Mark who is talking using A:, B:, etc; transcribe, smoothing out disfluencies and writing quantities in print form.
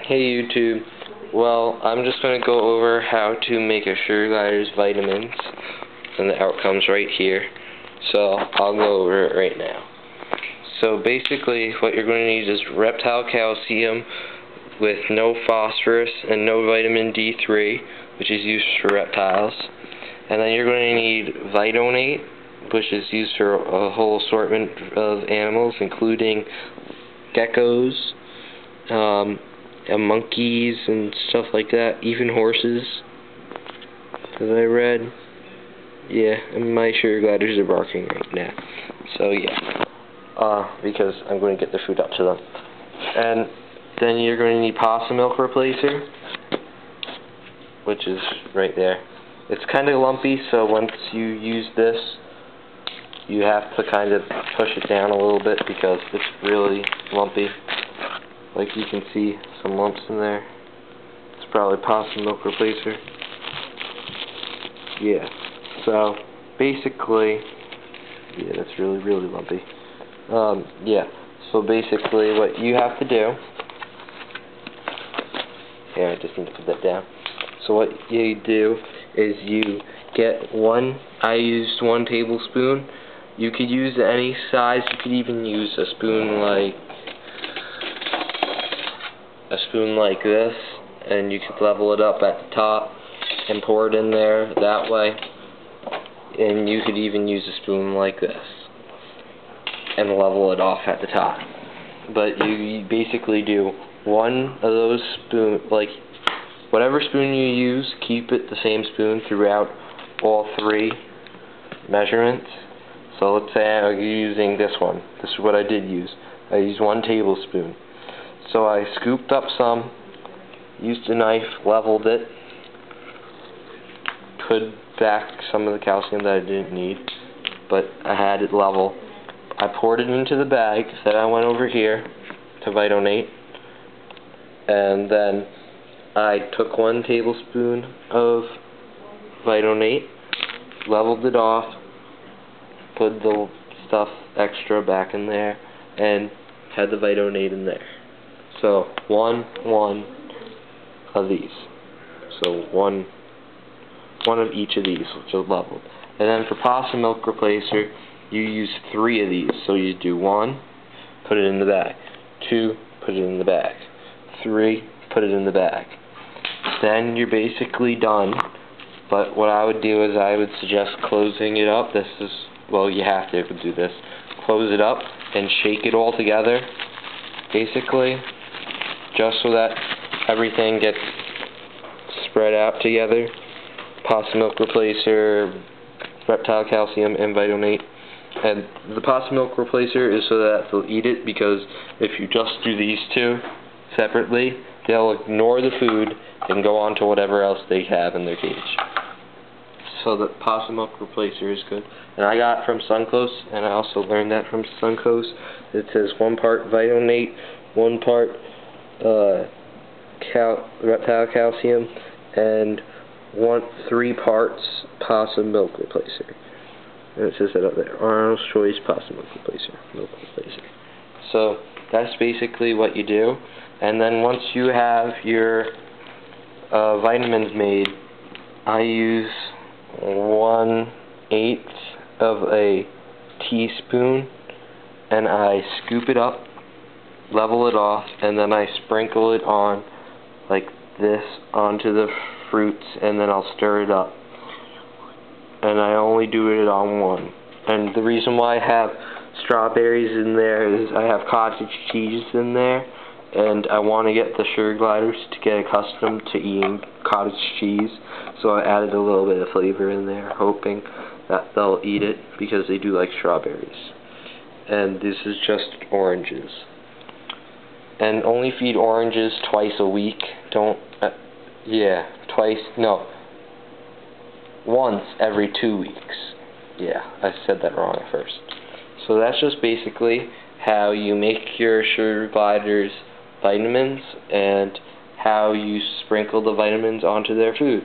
A: Hey YouTube, well, I'm just going to go over how to make a sugar glider's vitamins, and the outcome's right here, so I'll go over it right now. So basically what you're going to need is reptile calcium with no phosphorus and no vitamin D3, which is used for reptiles, and then you're going to need vitonate, which is used for a whole assortment of animals, including geckos, monkeys and stuff like that, even horses, as I read. Yeah, and my sugar gliders are barking right now. So yeah, because I'm going to get the food up to them. And then you're going to need pasta milk replacer, which is right there. It's kind of lumpy, so once you use this, you have to kind of push it down a little bit because it's really lumpy. Like you can see some lumps in there. It's probably pasta milk replacer. Yeah. So basically, yeah, that's really lumpy. Yeah. So basically, what you have to do. Here, I just need to put that down. So what you do is you get one. I used 1 tablespoon. You could use any size. You could even use a spoon like this, and you could level it up at the top and pour it in there that way. And you could even use a spoon like this and level it off at the top. But you basically do one of those spoons, like whatever spoon you use, keep it the same spoon throughout all 3 measurements. So let's say I'm using this one. This is what I did use. I used 1 tablespoon. So I scooped up some, used a knife, leveled it, put back some of the calcium that I didn't need, but I had it level. I poured it into the bag that I went over here to vitonate, and then I took 1 tablespoon of vitonate, leveled it off, put the stuff extra back in there, and had the vitonate in there. So one of these. So one of each of these, which is leveled. And then for pasta milk replacer, you use 3 of these. So you do 1, put it in the bag. 2, put it in the bag. 3, put it in the bag. Then you're basically done. But what I would do is I would suggest closing it up. This is, well, you have to do this. Close it up and shake it all together, basically, just so that everything gets spread out together. Pasta milk replacer, reptile calcium, and vitonate. And the pasta milk replacer is so that they'll eat it, because if you just do these 2 separately, they'll ignore the food and go on to whatever else they have in their cage. So the pasta milk replacer is good. And I got it from Suncoast, and I also learned that from Suncoast. It says 1 part vitonate, 1 part reptile calcium, and 3 parts pasta milk replacer. And it says that up there, Arnold's Choice pasta milk replacer. So that's basically what you do. And then once you have your vitamins made, I use 1/8 of a teaspoon, and I scoop it up, level it off, and then I sprinkle it on like this onto the fruits, and then I'll stir it up. And I only do it on 1. And the reason why I have strawberries in there is I have cottage cheese in there, and I want to get the sugar gliders to get accustomed to eating cottage cheese, so I added a little bit of flavor in there, hoping that they'll eat it because they do like strawberries. And this is just oranges. And only feed oranges twice a week. Once every 2 weeks. Yeah, I said that wrong at first. So that's just basically how you make your sugar gliders vitamins, and how you sprinkle the vitamins onto their food.